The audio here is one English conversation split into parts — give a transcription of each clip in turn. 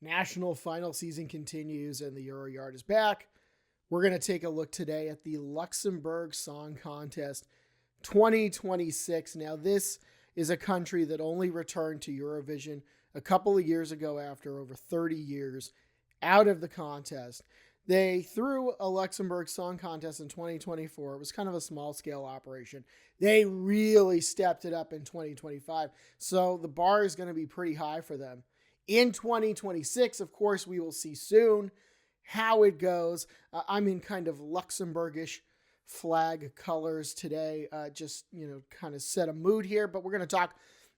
National final season continues and the Euroyard is back. We're going to take a look today at the Luxembourg Song Contest 2026. Now, this is a country that only returned to Eurovision a couple of years ago after over 30 years out of the contest. They threw a Luxembourg Song Contest in 2024. It was kind of a small-scale operation. They really stepped it up in 2025, so the bar is going to be pretty high for them. In 2026, of course, we will see soon how it goes. I'm in kind of Luxembourgish flag colors today, kind of set a mood here, but we're going to talk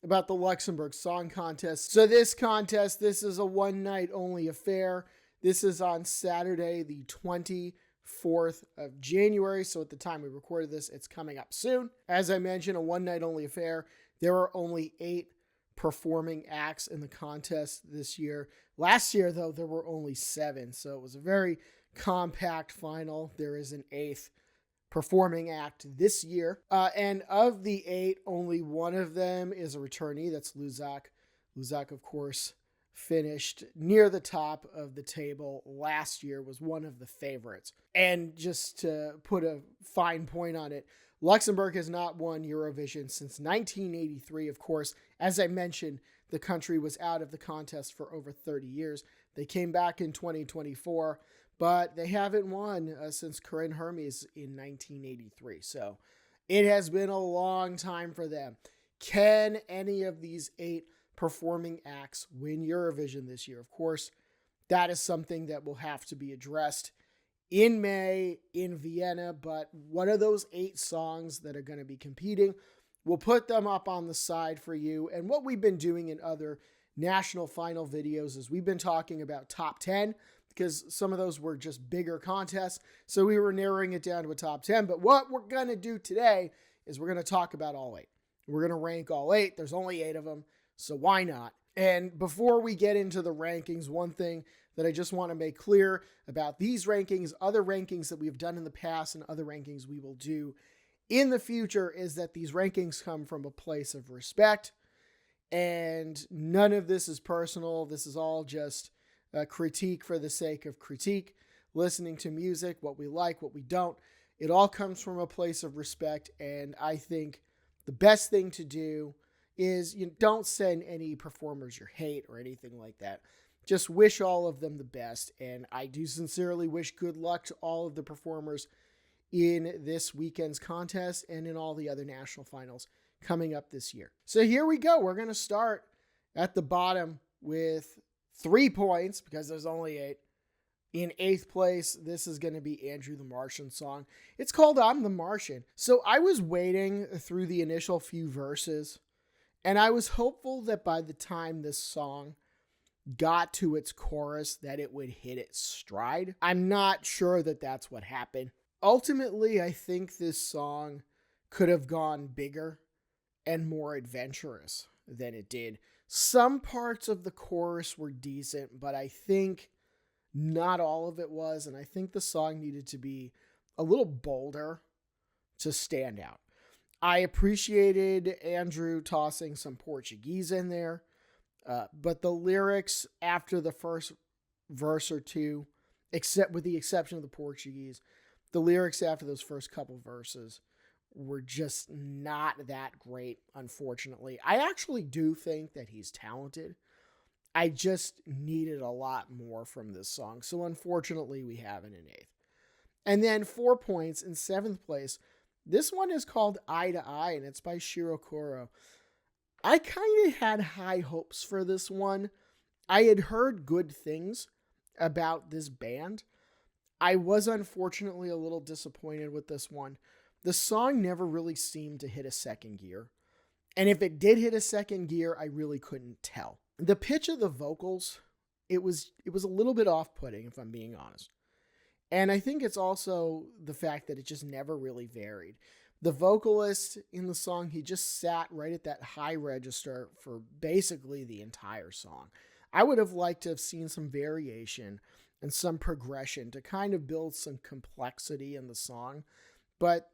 about the Luxembourg Song Contest. So this is a one-night only affair. This is on Saturday, the 24th of January. So at the time we recorded this, it's coming up soon. As I mentioned, a one-night only affair. There are only 8 performing acts in the contest this year. Last year, though, there were only 7. So it was a very compact final. There is an 8th performing act this year. And of the 8, only one of them is a returnee. That's Luxembourg. Luxembourg, of course, finished near the top of the table last year, was one of the favorites. And just to put a fine point on it, Luxembourg has not won Eurovision since 1983. Of course, as I mentioned, the country was out of the contest for over 30 years. They came back in 2024, but they haven't won since Corinne Hermes in 1983. So it has been a long time for them. Can any of these 8 performing acts win Eurovision this year? Of course, that is something that will have to be addressed in May in Vienna, but what are those 8 songs that are going to be competing? We'll put them up on the side for you. And what we've been doing in other national final videos is we've been talking about top 10, because some of those were just bigger contests, so we were narrowing it down to a top 10. But what we're going to do today is we're going to talk about all 8. We're going to rank all 8. There's only 8 of them, so why not? And before we get into the rankings, one thing that I just want to make clear about these rankings, other rankings that we've done in the past and other rankings we will do in the future, is that these rankings come from a place of respect, and none of this is personal. This is all just a critique for the sake of critique, listening to music, what we like, what we don't. It all comes from a place of respect, and I think the best thing to do is don't send any performers your hate or anything like that. Just wish all of them the best, and I do sincerely wish good luck to all of the performers in this weekend's contest and in all the other national finals coming up this year. So here we go. We're going to start at the bottom with 3 points, because there's only 8. In 8th place, this is going to be Andrew the Martian song. It's called I'm the Martian. So I was waiting through the initial few verses, and I was hopeful that by the time this song got to its chorus that it would hit its stride. I'm not sure that that's what happened. Ultimately, I think this song could have gone bigger and more adventurous than it did. Some parts of the chorus were decent, but I think not all of it was, and I think the song needed to be a little bolder to stand out. I appreciated Andrew tossing some Portuguese in there, but the lyrics after the first verse or two, except with the exception of the Portuguese, the lyrics after those first couple verses were just not that great, unfortunately. I actually do think that he's talented. I just needed a lot more from this song, so unfortunately we have it in 8th. And then 4 points in 7th place. This one is called Eye to Eye, and it's by Shiro Koro. I kind of had high hopes for this one. I had heard good things about this band. I was unfortunately a little disappointed with this one. The song never really seemed to hit a second gear. And if it did hit a second gear, I really couldn't tell. The pitch of the vocals, it was a little bit off-putting, if I'm being honest. And I think it's also the fact that it just never really varied. The vocalist in the song, he just sat right at that high register for basically the entire song. I would have liked to have seen some variation and some progression to kind of build some complexity in the song. But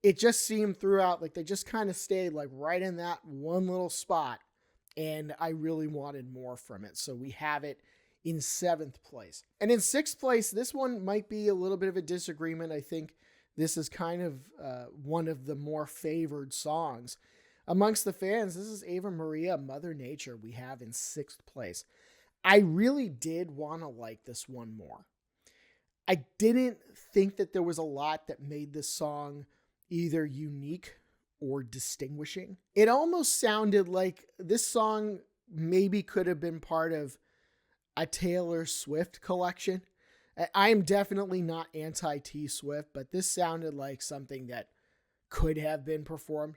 it just seemed throughout like they just kind of stayed like right in that one little spot. And I really wanted more from it. So we have it in 7th place. And in 6th place, this one might be a little bit of a disagreement. I think this is kind of one of the more favored songs amongst the fans. This is Ava Maria, Mother Nature, we have in 6th place. I really did want to like this one more. I didn't think that there was a lot that made this song either unique or distinguishing. It almost sounded like this song maybe could have been part of a Taylor Swift collection. I am definitely not anti-T Swift, but this sounded like something that could have been performed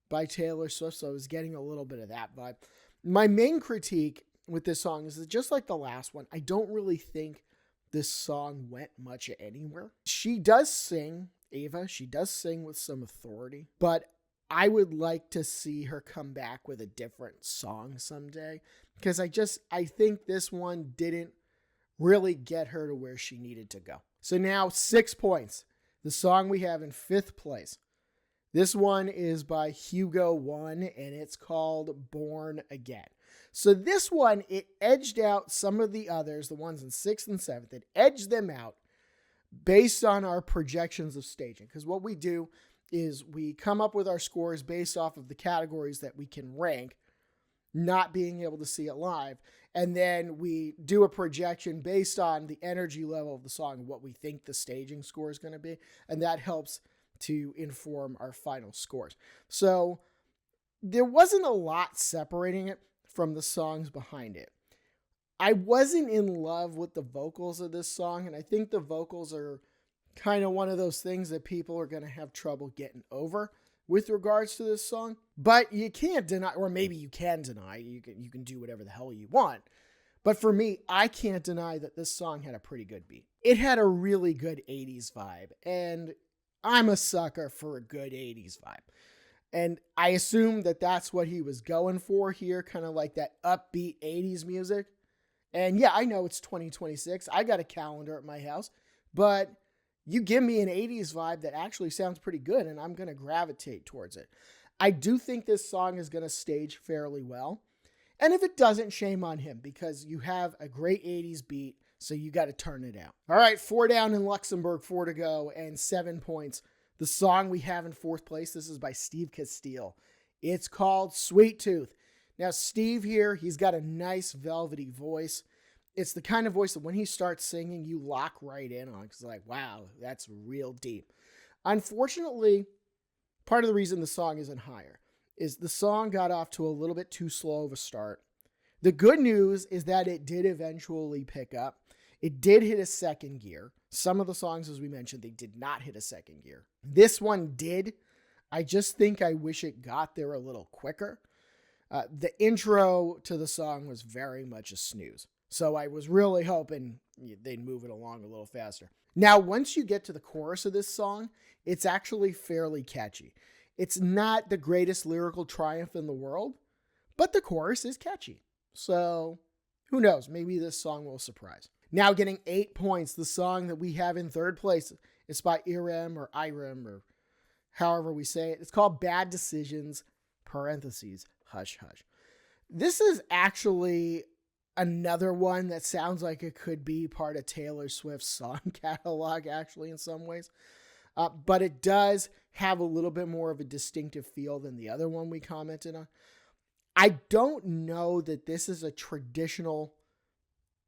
by Taylor Swift, so I was getting a little bit of that vibe. My main critique with this song is that just like the last one, I don't really think this song went much anywhere. She does sing, Ava, she does sing with some authority, but I would like to see her come back with a different song someday, because I think this one didn't really get her to where she needed to go. So now 6 points. The song we have in 5th place. This one is by Hugo One, and it's called Born Again. So this one, it edged out some of the others, the ones in 6th and 7th. It edged them out based on our projections of staging. Because what we do is we come up with our scores based off of the categories that we can rank, not being able to see it live. And then we do a projection based on the energy level of the song, what we think the staging score is going to be. And that helps to inform our final scores. So there wasn't a lot separating it from the songs behind it. I wasn't in love with the vocals of this song, and I think the vocals are kind of one of those things that people are going to have trouble getting over with regards to this song. But you can't deny, or maybe you can deny, you can do whatever the hell you want. But for me, I can't deny that this song had a pretty good beat. It had a really good 80s vibe, and I'm a sucker for a good 80s vibe. And I assume that that's what he was going for here, kind of like that upbeat 80s music. And yeah, I know it's 2026. I got a calendar at my house, but you give me an 80s vibe that actually sounds pretty good, and I'm going to gravitate towards it. I do think this song is going to stage fairly well. And if it doesn't, shame on him, because you have a great 80s beat, so you got to turn it out. All right, 4 down in Luxembourg, 4 to go, and 7 points. The song we have in 4th place, this is by Steve Castile. It's called Sweet Tooth. Now, Steve here, he's got a nice velvety voice. It's the kind of voice that when he starts singing, you lock right in on. It's like, wow, that's real deep. Unfortunately, part of the reason the song isn't higher is the song got off to a little bit too slow of a start. The good news is that it did eventually pick up. It did hit a second gear. Some of the songs, as we mentioned, they did not hit a second gear. This one did. I just think I wish it got there a little quicker. The intro to the song was very much a snooze. So I was really hoping they'd move it along a little faster. Now, once you get to the chorus of this song, it's actually fairly catchy. It's not the greatest lyrical triumph in the world, but the chorus is catchy. So who knows? Maybe this song will surprise. Now getting 8 points, the song that we have in 3rd place is by Irem or however we say it. It's called Bad Decisions, parentheses, Hush Hush. This is actually another one that sounds like it could be part of Taylor Swift's song catalog, actually, in some ways. But it does have a little bit more of a distinctive feel than the other one we commented on. I don't know that this is a traditional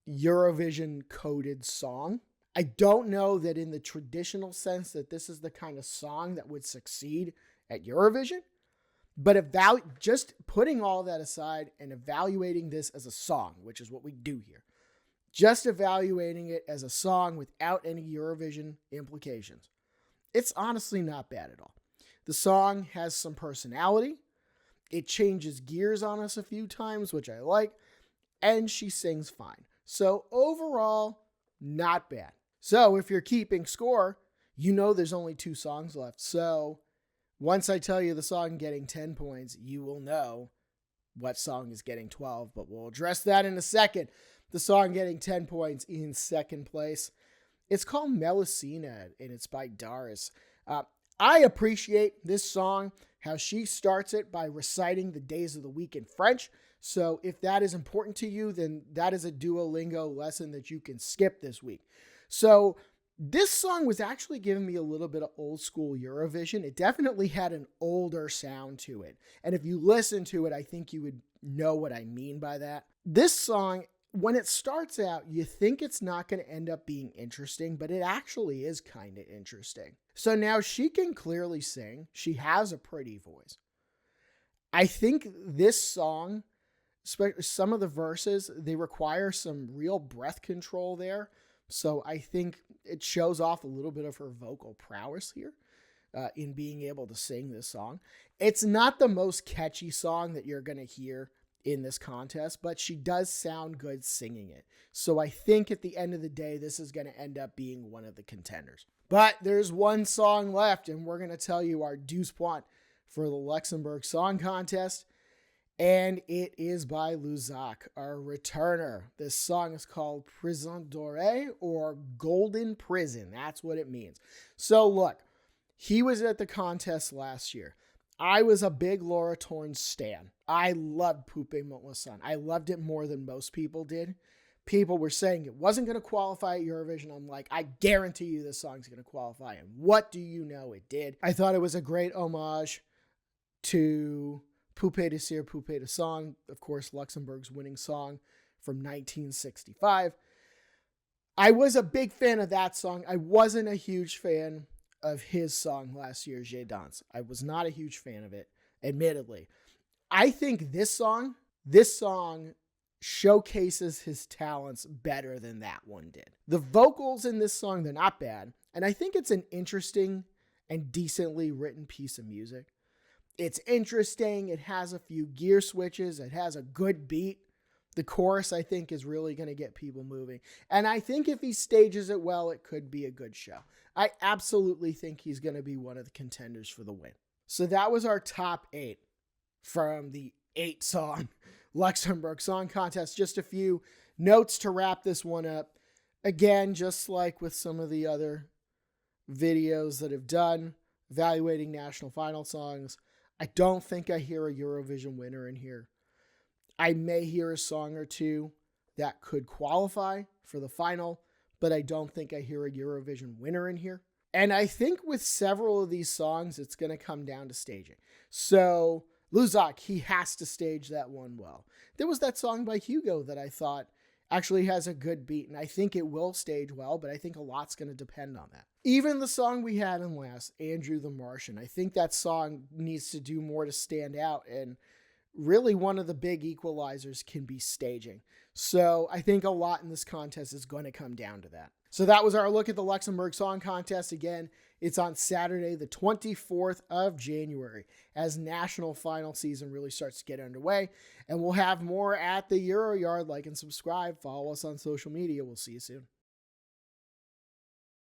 Eurovision coded song. I don't know that in the traditional sense that this is the kind of song that would succeed at Eurovision. But just putting all that aside and evaluating this as a song, which is what we do here, just evaluating it as a song without any Eurovision implications, it's honestly not bad at all. The song has some personality. It changes gears on us a few times, which I like, and she sings fine. So overall, not bad. So if you're keeping score, you know there's only 2 songs left. So once I tell you the song getting 10 points, you will know what song is getting 12, but we'll address that in a second. The song getting 10 points in 2nd place, it's called Melusina, and it's by Doris. I appreciate this song, how she starts it by reciting the days of the week in French. So if that is important to you, then that is a Duolingo lesson that you can skip this week. So this song was actually giving me a little bit of old school Eurovision. It definitely had an older sound to it. And if you listen to it, I think you would know what I mean by that. This song, when it starts out, you think it's not going to end up being interesting, but it actually is kind of interesting. So now she can clearly sing. She has a pretty voice. I think this song, some of the verses, they require some real breath control there. So I think it shows off a little bit of her vocal prowess here in being able to sing this song. It's not the most catchy song that you're going to hear in this contest, but she does sound good singing it. So I think at the end of the day, this is going to end up being one of the contenders. But there's one song left, and we're going to tell you our douze point for the Luxembourg Song Contest. And it is by Luxembourg, our returner. This song is called Prison Dorée, or Golden Prison. That's what it means. So look, he was at the contest last year. I was a big Laura Torn stan. I loved Poupée Montluçon. I loved it more than most people did. People were saying it wasn't going to qualify at Eurovision. I'm like, I guarantee you this song's going to qualify. And what do you know? It did. I thought it was a great homage to Poupée de Cire, Poupée de Sang, of course, Luxembourg's winning song from 1965. I was a big fan of that song. I wasn't a huge fan of his song last year, Je Danse. I was not a huge fan of it, admittedly. I think this song showcases his talents better than that one did. The vocals in this song, they're not bad, and I think it's an interesting and decently written piece of music. It's interesting. It has a few gear switches. It has a good beat. The chorus, I think, is really going to get people moving. And I think if he stages it well, it could be a good show. I absolutely think he's going to be one of the contenders for the win. So that was our top 8 from the 8-song Luxembourg Song Contest. Just a few notes to wrap this one up. Again, just like with some of the other videos that have done, evaluating national final songs, I don't think I hear a Eurovision winner in here. I may hear a song or two that could qualify for the final, but I don't think I hear a Eurovision winner in here. And I think with several of these songs, it's going to come down to staging. So Luxembourg, he has to stage that one well. There was that song by Hugo that I thought actually has a good beat, and I think it will stage well, but I think a lot's going to depend on that. Even the song we had in last, Andrew the Martian, I think that song needs to do more to stand out, and really one of the big equalizers can be staging. So I think a lot in this contest is going to come down to that. So that was our look at the Luxembourg Song Contest. Again, it's on Saturday, the 24th of January, as national final season really starts to get underway. And we'll have more at the Euro Yard. Like and subscribe. Follow us on social media. We'll see you soon.